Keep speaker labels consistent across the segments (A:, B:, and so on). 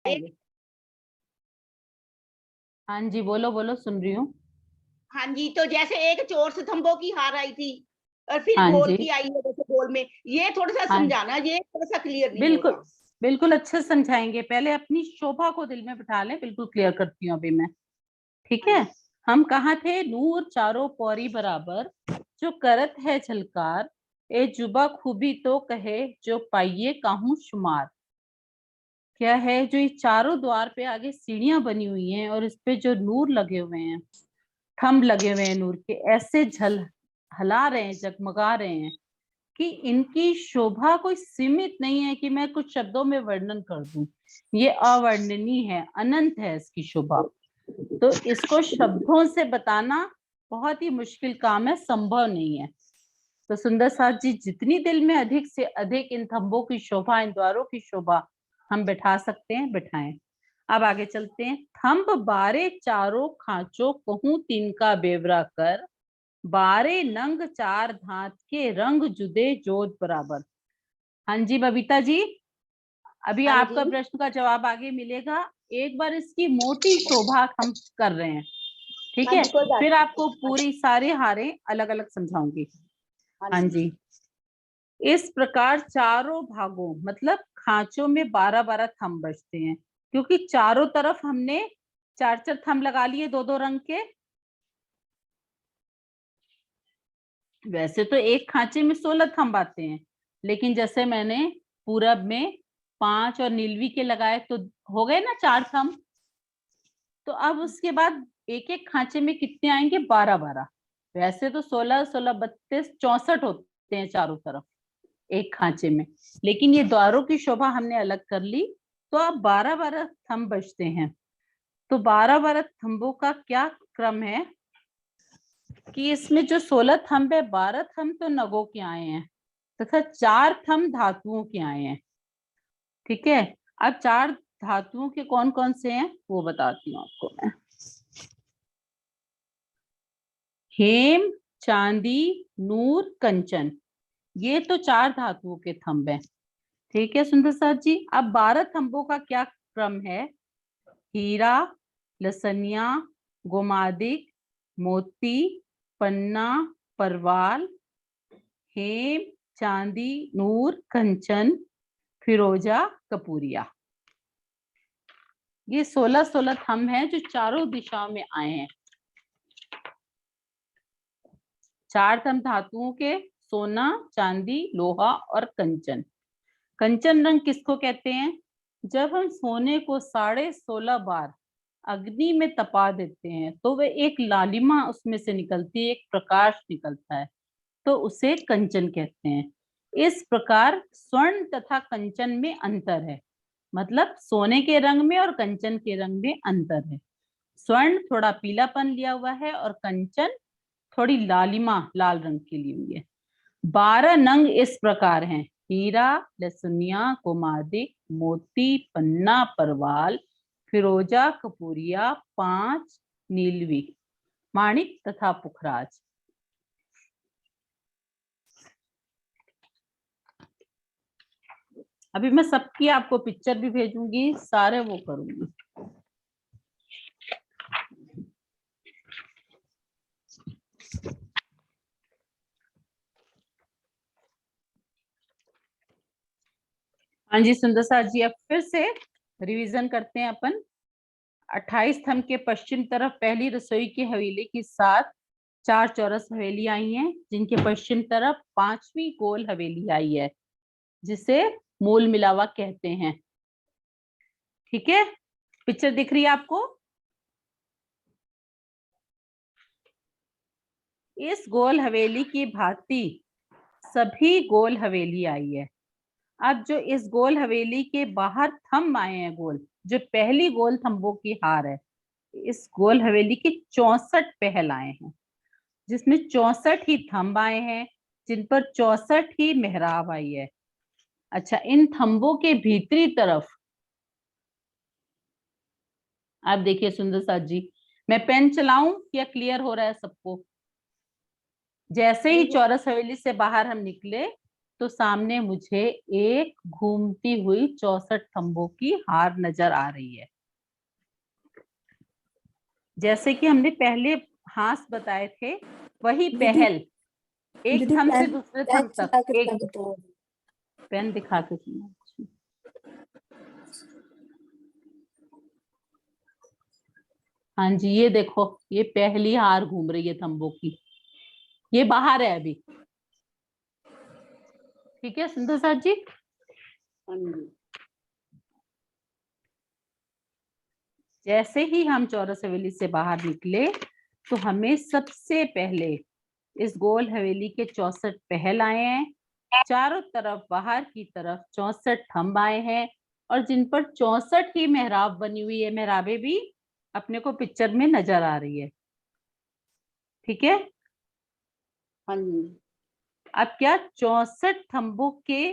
A: एक
B: हाँ जी, बोलो बोलो, सुन रही हूँ।
A: हाँ जी, तो जैसे एक चोर स्तंभों की हार आई थी और फिर
B: हाँ
A: गोल
B: जी।
A: की आई है, जैसे गोल में, ये थोड़ा-सा
B: हाँ,
A: समझाना, ये थोड़ा-सा क्लियर नहीं हो
B: बिल्कुल
A: रहा।
B: बिल्कुल अच्छे से समझाएंगे। पहले अपनी शोभा को दिल में बिठा लें, बिल्कुल क्लियर करती हूँ अभी मैं। ठीक
A: हाँ
B: है।
A: जी,
B: हम कहाँ थे? नूर चारों पौरी बराबर, जो करत है झलकार, ए जुबा खूबी तो कहे, जो पाइये काहू शुमार। क्या है? जो ये चारों द्वार पे आगे सीढ़ियां बनी हुई हैं और इस पे जो नूर लगे हुए हैं, थंब लगे हुए हैं नूर के, ऐसे हला रहे हैं, जगमगा रहे हैं कि इनकी शोभा कोई सीमित नहीं है कि मैं कुछ शब्दों में वर्णन कर दूं। ये अवर्णनीय है, अनंत है इसकी शोभा। तो इसको शब्दों से बताना बहुत ही मुश्किल काम है, संभव नहीं है। तो सुंदर साथ जी, जितनी दिल में अधिक से अधिक इन थंबों की शोभा, इन द्वारों की शोभा हम बिठा सकते हैं, बिठाएं। अब आगे चलते हैं। थंब बारे चारों खांचो, कहूं तिनका बेवरा कर, बारे नंग चार धात के, रंग जुदे जोत बराबर। हाँ जी बबीता जी, अभी
A: हाँ
B: आपका
A: जी,
B: प्रश्न का जवाब आगे मिलेगा। एक बार इसकी मोटी शोभा हम कर रहे हैं, ठीक
A: हाँ
B: है?
A: जी, कोई बात
B: फिर
A: नहीं।
B: आपको पूरी सारी हारें अलग अलग समझाऊंगी।
A: हाँ
B: हाँ
A: जी,
B: जी। इस प्रकार चारों भागों, मतलब खांचों में 12-12 थंब बचते हैं, क्योंकि चारों तरफ हमने 4-4 थंब लगा लिए, 2-2 रंग के। वैसे तो एक खांचे में 16 थंब आते हैं, लेकिन जैसे मैंने पूरब में 5 और नीलवी के लगाए तो हो गए ना 4 थंब। तो अब उसके बाद एक एक खांचे में कितने आएंगे? 12-12। वैसे तो 16-16, 32, 64 होते हैं चारों तरफ एक खांचे में, लेकिन ये द्वारों की शोभा हमने अलग कर ली, तो अब 12-12 थंब बचते हैं। तो 12-12 थंबों का क्या क्रम है कि इसमें जो 16 थंब है, 12 थंब तो नगों के आए हैं तथा 4 थंब धातुओं के आए हैं। ठीक है। अब 4 धातुओं के कौन कौन से हैं वो बताती हूँ आपको मैं। हेम, चांदी, नूर, कंचन, ये तो 4 धातुओं के थंब हैं। ठीक है सुंदर साथ जी। अब 12 थंबों का क्या क्रम है? हीरा, लसनिया, गोमादिक, मोती, पन्ना, परवाल, हेम, चांदी, नूर, कंचन, फिरोजा, कपूरिया। ये 16-16 थंब हैं जो चारों दिशाओं में आए हैं। 4 थंब धातुओं के, सोना, चांदी, लोहा और कंचन। कंचन रंग किसको कहते हैं? जब हम सोने को 16.5 बार अग्नि में तपा देते हैं तो वह एक लालिमा उसमें से निकलती है, एक प्रकाश निकलता है, तो उसे कंचन कहते हैं। इस प्रकार स्वर्ण तथा कंचन में अंतर है, मतलब सोने के रंग में और कंचन के रंग में अंतर है। स्वर्ण थोड़ा पीलापन लिया हुआ है और कंचन थोड़ी लालिमा लाल रंग की ली हुई है। 12 नंग इस प्रकार हैं: हीरा, लहसुनिया, कुमादिक, मोती, पन्ना, परवाल, फिरोजा, कपूरिया, 5 नीलवी, माणिक तथा पुखराज। अभी मैं सबकी आपको पिक्चर भी भेजूंगी, सारे वो करूंगी। हाँ जी सुंदर साथ जी, अब फिर से रिवीजन करते हैं अपन। 28 थंब के पश्चिम तरफ पहली रसोई की हवेली के साथ 4 चौरस हवेली आई हैं, जिनके पश्चिम तरफ 5वीं गोल हवेली आई है, जिसे मूल मिलावा कहते हैं। ठीक है, पिक्चर दिख रही है आपको? इस गोल हवेली की भांति सभी गोल हवेली आई है। अब जो इस गोल हवेली के बाहर थंब आए हैं गोल, जो पहली गोल थंबों की हार है, इस गोल हवेली के 64 पहल आए हैं, जिसमें 64 ही थंब आए हैं, जिन पर 64 ही मेहराब आई है। अच्छा, इन थंबों के भीतरी तरफ आप देखिए सुंदर साथ जी, मैं पेन चलाऊं या क्लियर हो रहा है सबको? जैसे ही
A: नहीं,
B: चौरस हवेली से बाहर हम निकले तो सामने मुझे एक घूमती हुई 64 खंभों की हार नजर आ रही है। जैसे कि हमने पहले हास बताए थे, वही
C: दीदी
B: पहल, एक
C: दीदी
B: थंब से
C: पेन
B: दूसरे
C: पेन
B: थंब तक।
C: चला के
B: एक
C: दिखा दो तो।
B: पेन दिखा के सुनो। हाँ जी, ये देखो, ये पहली हार घूम रही है थंबों की, ये बाहर है अभी। ठीक है सुंदर साथ जी।
A: हाँ जी।
B: जैसे ही हम चौरस हवेली से बाहर निकले तो हमें सबसे पहले इस गोल हवेली के 64 पहल आए हैं, चारों तरफ बाहर की तरफ 64 थंब आए हैं, और जिन पर 64 ही मेहराब बनी हुई है, मेहराबें भी अपने को पिक्चर में नजर आ रही है। ठीक है।
A: हाँ जी।
B: अब क्या 64 थंबों के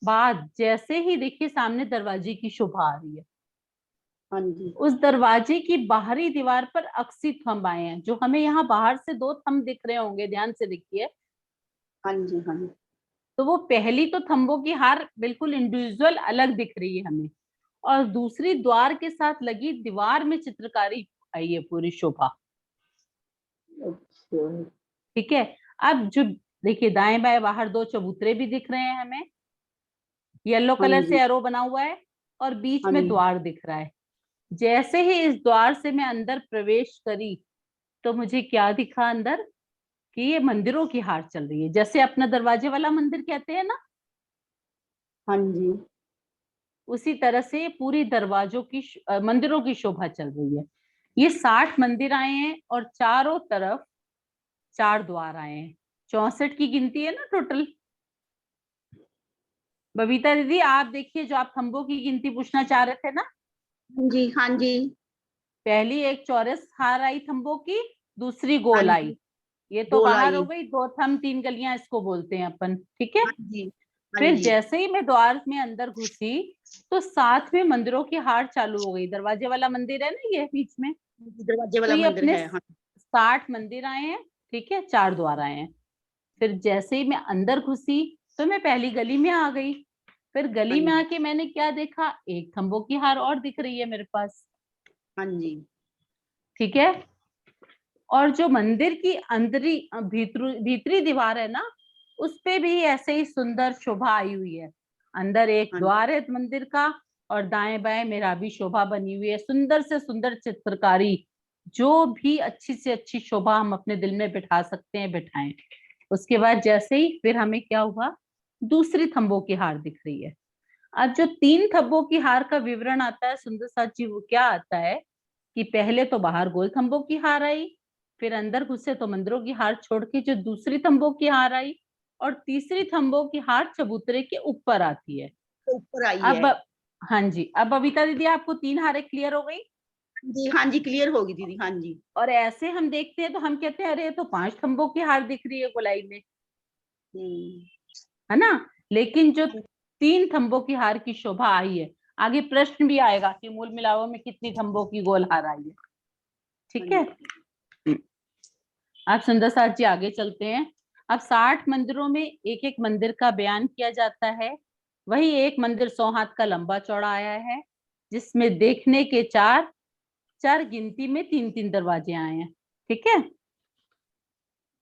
B: बाद जैसे ही देखिए सामने दरवाजे की शोभा आ रही है,
A: हाँ जी।
B: उस दरवाजे की बाहरी दीवार पर अक्सी थंब आए हैं। जो हमें यहाँ बाहर से 2 थंब दिख रहे होंगे, ध्यान से देखिए,
A: हाँ जी। हाँ जी।
B: तो वो पहली तो थंबों की हार बिल्कुल इंडिविजुअल अलग दिख रही है हमें, और दूसरी द्वार के साथ लगी दीवार में चित्रकारी आई है पूरी शोभा।
A: अच्छा।
B: ठीक है। अब जो देखिए दाएं बाएं बाहर 2 चबूतरे भी दिख रहे हैं हमें, येलो
A: हाँ
B: कलर से
A: जी।
B: एरो बना हुआ है, और बीच
A: हाँ
B: में
A: जी।
B: द्वार दिख रहा है। जैसे ही इस द्वार से मैं अंदर प्रवेश करी तो मुझे क्या दिखा अंदर, कि ये मंदिरों की हार चल रही है, जैसे अपना दरवाजे वाला मंदिर कहते हैं ना,
A: हाँ जी।
B: उसी तरह से पूरी दरवाजों की मंदिरों की शोभा चल रही है। ये 60 मंदिर आए हैं और चारों तरफ 4 द्वार आए हैं। 64 की गिनती है ना टोटल। बबीता दीदी आप देखिए, जो आप खंभों की गिनती पूछना चाह रहे थे ना,
A: हाँ जी। हाँ जी।
B: पहली एक चौरस हार आई थंबों की, दूसरी
A: हाँ
B: गोल आई।
A: जी।
B: ये तो बाहर
A: गोलाई।
B: हो गई, 2 थंब 3 गलियां इसको बोलते हैं अपन। ठीक है।
A: हाँ जी। हाँ
B: फिर
A: जी।
B: जैसे ही मैं द्वार में अंदर घुसी तो साथ में मंदिरों की हार चालू हो गई। दरवाजे वाला मंदिर है ना ये बीच में,
A: दरवाजे
B: तो
A: वाला
B: ये
A: मंदिर
B: अपने
A: है। हाँ।
B: 60 मंदिर आए हैं। ठीक है, 4 द्वार आए हैं। फिर जैसे ही मैं अंदर घुसी तो मैं पहली गली में आ गई। फिर
A: हाँ
B: गली में
A: जी।
B: आके मैंने क्या देखा, एक थंबों की हार और दिख रही है मेरे पास।
A: हाँ जी।
B: ठीक है। और जो मंदिर की अंदरी भीतरी दीवार है ना, उस पे भी ऐसे ही सुंदर शोभा आई हुई है। अंदर एक
A: हाँ
B: द्वार है मंदिर का, और दाएं बाएं मेहराबी शोभा बनी हुई है, सुंदर से सुंदर चित्रकारी। जो भी अच्छी से अच्छी शोभा हम अपने दिल में बिठा सकते हैं बिठाएं। उसके बाद जैसे ही फिर हमें क्या हुआ, दूसरी थंबों की हार दिख रही है। आज जो 3 थंबों की हार का विवरण आता है सुंदर साथ जी, वो क्या आता है कि पहले तो बाहर गोल थंबों की हार आई, फिर अंदर घुसे तो मंदिरों की हार छोड़ के जो दूसरी थंबों की हार आई, और तीसरी थंबों की हार चबूतरे के ऊपर आती है।
A: तो ऊपर आई है।
B: अब हाँ जी, अब बबीता दीदी आपको 3 हारें क्लियर हो गई।
A: जी। हाँ जी, क्लियर होगी दीदी। हाँ जी।
B: और ऐसे हम देखते हैं तो हम कहते हैं अरे ये तो 5 थंबों की हार दिख रही है गोलाई में,
A: हम्म।
B: है ना। लेकिन जो 3 थंबों की हार की शोभा आई है, आगे प्रश्न भी आएगा कि मूल मिलाओ में कितनी थंबों की गोल हार आई है।
A: हाँ
B: ठीक है।
A: जी।
B: अब सुंदर साथ जी आगे चलते हैं। अब 60 मंदिरों में एक एक मंदिर का बयान किया जाता है। वही एक मंदिर 100 हाथ का लंबा चौड़ा आया है, जिसमें देखने के 4 4 गिनती में 3 3 दरवाजे आए हैं। ठीक है।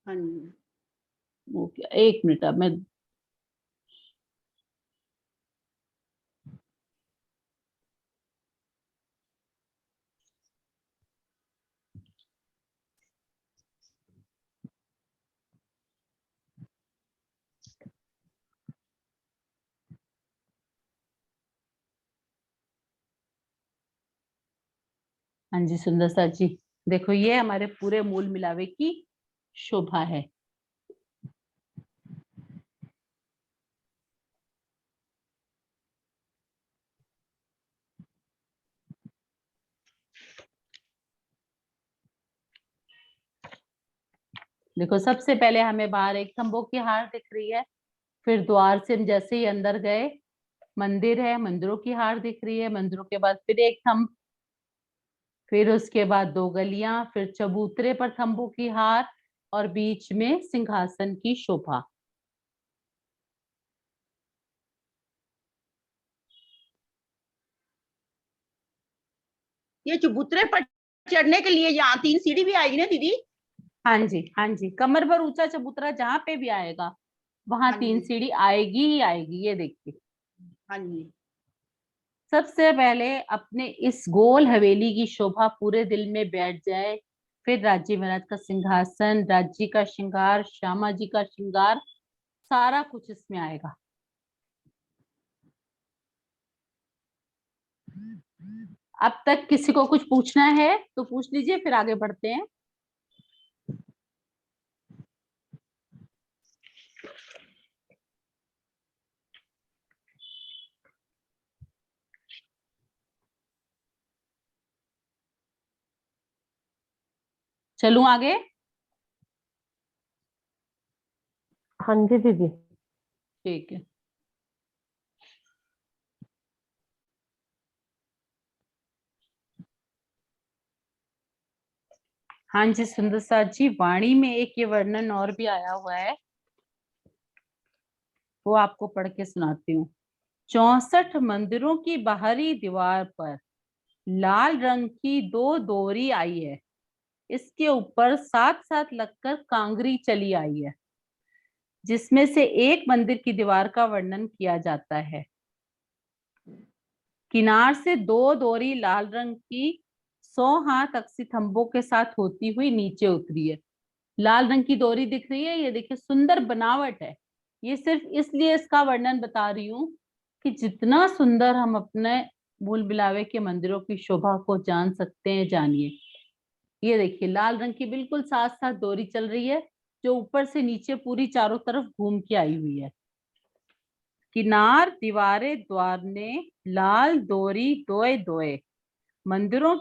A: हाँ जी।
B: ओके, 1 मिनट, अब मैं हाँ जी सुंदर साथ जी, देखो ये हमारे पूरे मूल मिलावे की शोभा है। देखो सबसे पहले हमें बाहर एक तंबू की हार दिख रही है, फिर द्वार से हम जैसे ही अंदर गए मंदिर है, मंदिरों की हार दिख रही है, मंदिरों के बाद फिर एक थंब, फिर उसके बाद 2 गलियां, फिर चबूतरे पर तंबू की हार, और बीच में सिंहासन की शोभा।
A: ये चबूतरे पर चढ़ने के लिए यहाँ 3 सीढ़ी भी आएगी ना दीदी?
B: हाँ जी, हाँ जी, कमर भर ऊंचा चबूतरा जहाँ पे भी आएगा वहां
A: हाँ
B: 3
A: जी,
B: सीढ़ी आएगी ही आएगी। ये देखिए,
A: हाँ जी।
B: सबसे पहले अपने इस गोल हवेली की शोभा पूरे दिल में बैठ जाए, फिर राज्य महाराज का सिंहासन, राज्य का श्रृंगार, श्यामा जी का श्रृंगार, सारा कुछ इसमें आएगा। अब तक किसी को कुछ पूछना है तो पूछ लीजिए, फिर आगे बढ़ते हैं। चलूं आगे?
C: हाँ जी दीदी।
B: ठीक है। हाँ जी सुंदर साथ जी, वाणी में एक ये वर्णन और भी आया हुआ है, वो आपको पढ़ के सुनाती हूँ। 64 मंदिरों की बाहरी दीवार पर लाल रंग की 2 डोरी आई है, इसके ऊपर साथ साथ लगकर कांगरी चली आई है, जिसमें से एक मंदिर की दीवार का वर्णन किया जाता है। किनार से 2 डोरी लाल रंग की 100 हाथ अक्षी थंबों के साथ होती हुई नीचे उतरी है। लाल रंग की डोरी दिख रही है, ये देखिए सुंदर बनावट है। ये सिर्फ इसलिए इसका वर्णन बता रही हूँ कि जितना सुंदर हम अपने भूल बिलावे के मंदिरों की शोभा को जान सकते हैं, जानिए। ये देखिए लाल रंग की बिल्कुल साथ साथ डोरी चल रही है, जो ऊपर से नीचे पूरी चारों तरफ घूम के आई हुई है। किनार दीवारें द्वार ने लाल डोरी दोए दोए मंदिरों